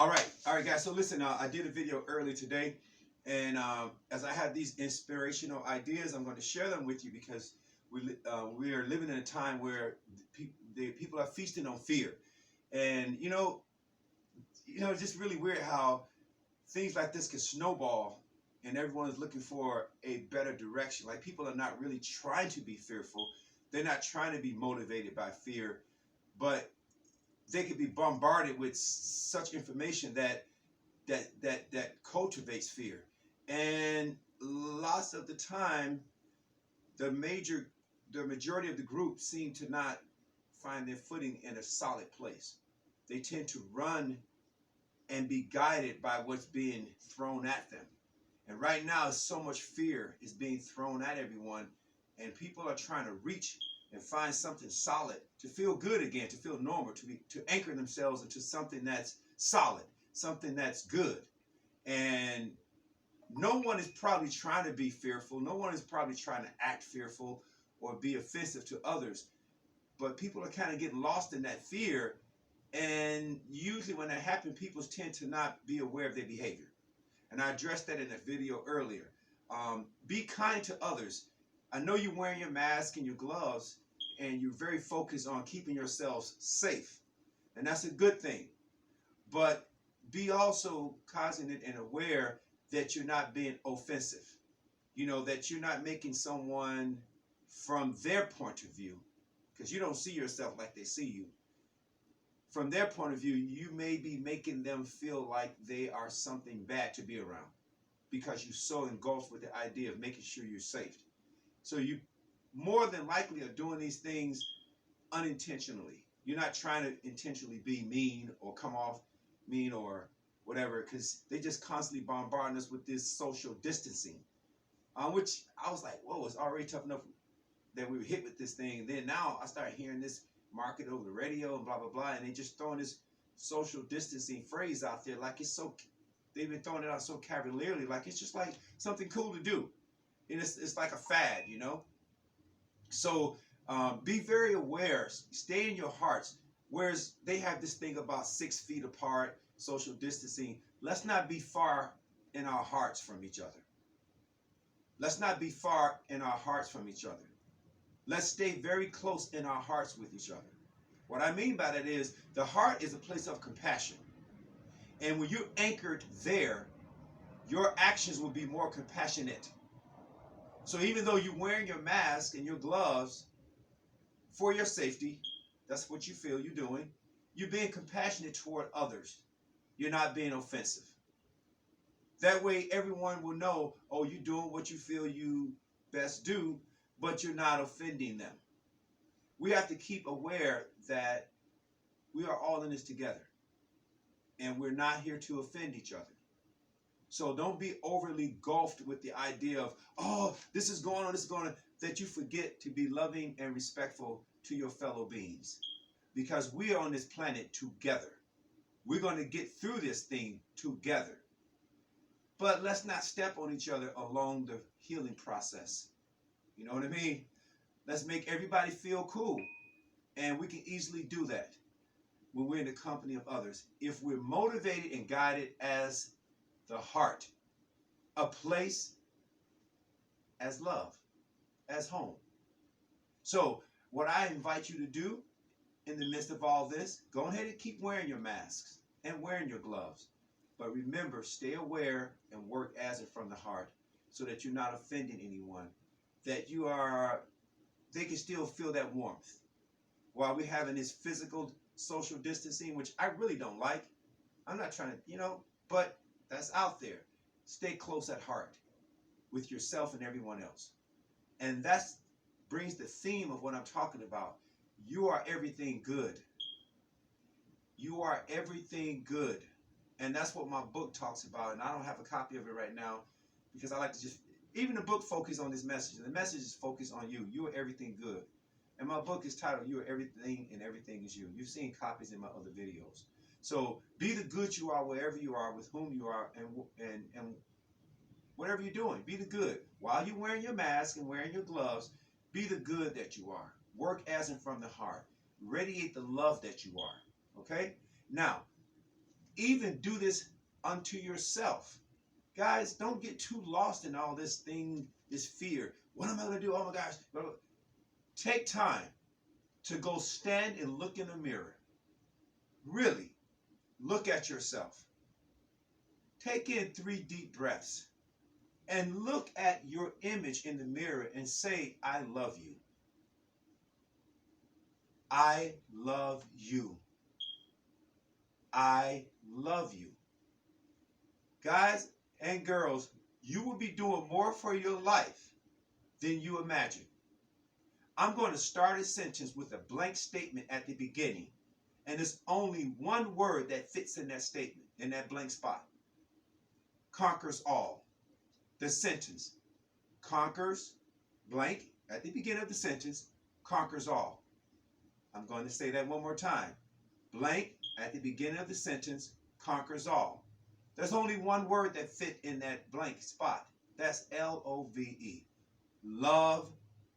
All right, guys. So listen, I did a video earlier today, and as I had these inspirational ideas, I'm going to share them with you because we are living in a time where people are feasting on fear, and it's just really weird how things like this can snowball, and everyone is looking for a better direction. Like people are not really trying to be fearful; they're not trying to be motivated by fear, but they could be bombarded with such information that cultivates fear. And lots of the time, the major the majority of the group seem to not find their footing in a solid place. They tend to run and be guided by what's being thrown at them. And right now, so much fear is being thrown at everyone, and people are trying to reach and find something solid to feel good again, to feel normal, to anchor themselves into something that's solid, something that's good. And no one is probably trying to be fearful. No one is probably trying to act fearful or be offensive to others. But people are kind of getting lost in that fear. And usually when that happens, people tend to not be aware of their behavior. And I addressed that in a video earlier. Be kind to others. I know you're wearing your mask and your gloves, and you're very focused on keeping yourselves safe. And that's a good thing. But be also cognizant and aware that you're not being offensive. That you're not making someone from their point of view, because you don't see yourself like they see you. From their point of view, you may be making them feel like they are something bad to be around because you're so engulfed with the idea of making sure you're safe. So you more than likely are doing these things unintentionally. You're not trying to intentionally be mean or come off mean or whatever, because they just constantly bombarding us with this social distancing, which I was like, whoa, it's already tough enough that we were hit with this thing. And then now I started hearing this market over the radio and blah, blah, blah. And they just throwing this social distancing phrase out there like it's so, they've been throwing it out so cavalierly, like it's just like something cool to do. And it's like a fad, So be very aware, stay in your hearts. Whereas they have this thing about 6 feet apart, social distancing. Let's not be far in our hearts from each other. Let's not be far in our hearts from each other. Let's stay very close in our hearts with each other. What I mean by that is the heart is a place of compassion. And when you're anchored there, your actions will be more compassionate. So even though you're wearing your mask and your gloves for your safety, that's what you feel you're doing, you're being compassionate toward others. You're not being offensive. That way everyone will know, oh, you're doing what you feel you best do, but you're not offending them. We have to keep aware that we are all in this together, and we're not here to offend each other. So don't be overly gulfed with the idea of, oh, this is going on, that you forget to be loving and respectful to your fellow beings. Because we are on this planet together. We're going to get through this thing together. But let's not step on each other along the healing process. You know what I mean? Let's make everybody feel cool. And we can easily do that when we're in the company of others. If we're motivated and guided as the heart, a place as love, as home. So what I invite you to do in the midst of all this, go ahead and keep wearing your masks and wearing your gloves. But remember, stay aware and work as it from the heart so that you're not offending anyone. That they can still feel that warmth. While we're having this physical social distancing, which I really don't like. I'm not trying to, but that's out there. Stay close at heart with yourself and everyone else. And that brings the theme of what I'm talking about. You are everything good. You are everything good. And that's what my book talks about. And I don't have a copy of it right now because I like to even the book focuses on this message. And the message is focused on you. You are everything good. And my book is titled, You Are Everything and Everything Is You. You've seen copies in my other videos. So be the good you are wherever you are, with whom you are, and whatever you're doing. Be the good. While you're wearing your mask and wearing your gloves, be the good that you are. Work as and from the heart. Radiate the love that you are. Okay? Now, Even do this unto yourself. Guys, don't get too lost in all this thing, this fear. What am I going to do? Oh my gosh. Take time to go stand and look in the mirror. Really, look at yourself. Take in 3 deep breaths and look at your image in the mirror and say, I love you. I love you. I love you. Guys and girls, you will be doing more for your life than you imagine. I'm going to start a sentence with a blank statement at the beginning. And there's only one word that fits in that statement, in that blank spot. Conquers all. The sentence conquers blank at the beginning of the sentence, conquers all. I'm going to say that one more time. Blank at the beginning of the sentence, conquers all. There's only one word that fit in that blank spot. That's L-O-V-E. Love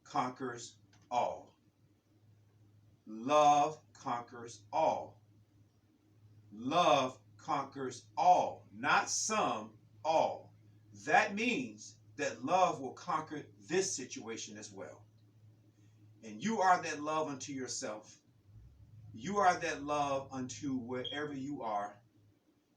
conquers all. Love conquers all. Love conquers all. Not some, all. That means that love will conquer this situation as well. And you are that love unto yourself. You are that love unto wherever you are.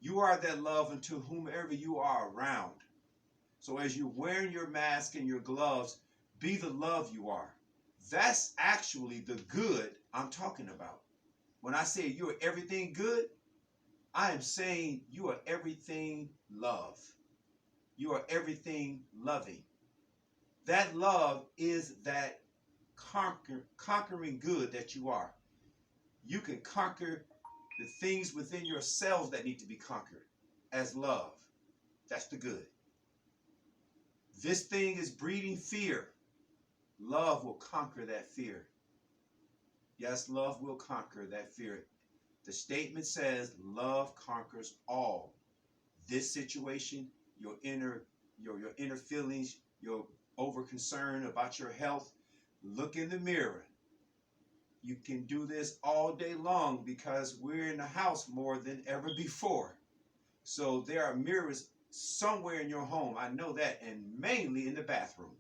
You are that love unto whomever you are around. So as you're wearing your mask and your gloves, be the love you are. That's actually the good I'm talking about. When I say you are everything good, I am saying you are everything love. You are everything loving. That love is that conquering good that you are. You can conquer the things within yourselves that need to be conquered as love. That's the good. This thing is breeding fear. Love will conquer that fear. Yes, love will conquer that fear. The statement says love conquers all. This situation, your inner feelings, your over concern about your health, look in the mirror. You can do this all day long because we're in the house more than ever before. So there are mirrors somewhere in your home. I know that, and mainly in the bathroom.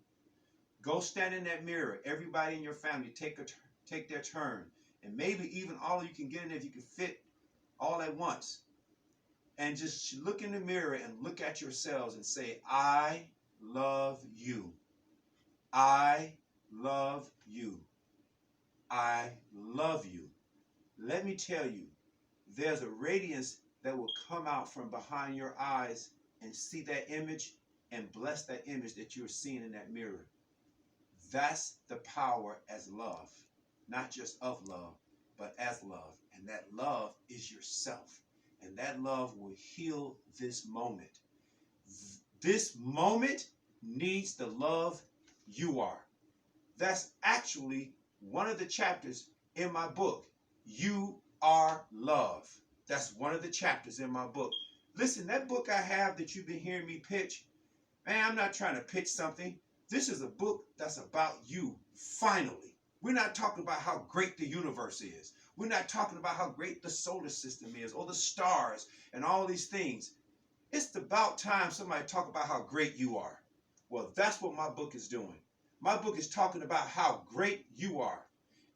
Go stand in that mirror. Everybody in your family take their turn. And maybe even all of you can get in there if you can fit all at once. And just look in the mirror and look at yourselves and say, I love you. I love you. I love you. Let me tell you, there's a radiance that will come out from behind your eyes and see that image and bless that image that you're seeing in that mirror. That's the power as love. Not just of love, but as love. And that love is yourself. And that love will heal this moment. This moment needs the love you are. That's actually one of the chapters in my book. You are love. That's one of the chapters in my book. Listen, that book I have that you've been hearing me pitch, man, I'm not trying to pitch something. This is a book that's about you, finally. We're not talking about how great the universe is. We're not talking about how great the solar system is or the stars and all these things. It's about time somebody talk about how great you are. Well, that's what my book is doing. My book is talking about how great you are.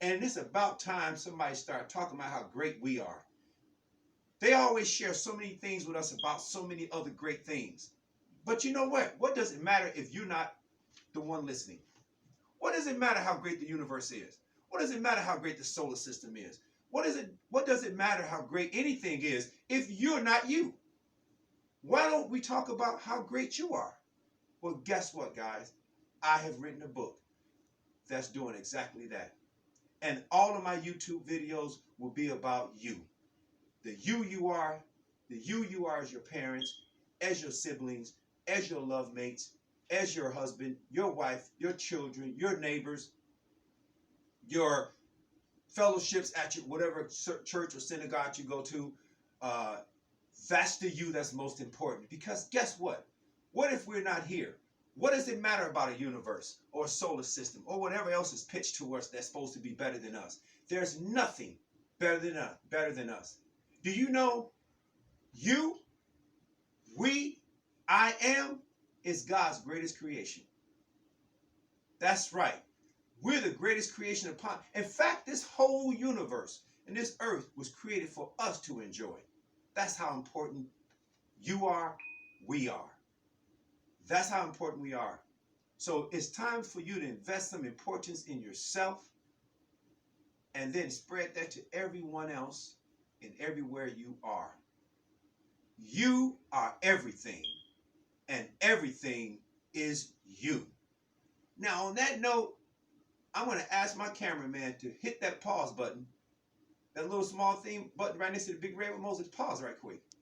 And it's about time somebody start talking about how great we are. They always share so many things with us about so many other great things. But you know what? What does it matter if you're not the one listening? What does it matter how great the universe is? What does it matter how great the solar system is? What does it matter how great anything is if you're not you? Why don't we talk about how great you are? Well, guess what, guys? I have written a book that's doing exactly that. And all of my YouTube videos will be about you. The you are, the you are as your parents, as your siblings, as your love mates, as your husband, your wife, your children, your neighbors, your fellowships at your whatever church or synagogue you go to. That's the you that's most important. Because guess what? What if we're not here? What does it matter about a universe or a solar system or whatever else is pitched to us that's supposed to be better than us? There's nothing better than us. Do you know You, we, I am is God's greatest creation. That's right. We're the greatest creation upon. In fact, this whole universe and this earth was created for us to enjoy. That's how important you are, we are. That's how important we are. So it's time for you to invest some importance in yourself and then spread that to everyone else and everywhere you are. You are everything, and everything is you. Now, on that note, I'm going to ask my cameraman to hit that pause button, that little small thing button right next to the big red with Moses. Pause right quick.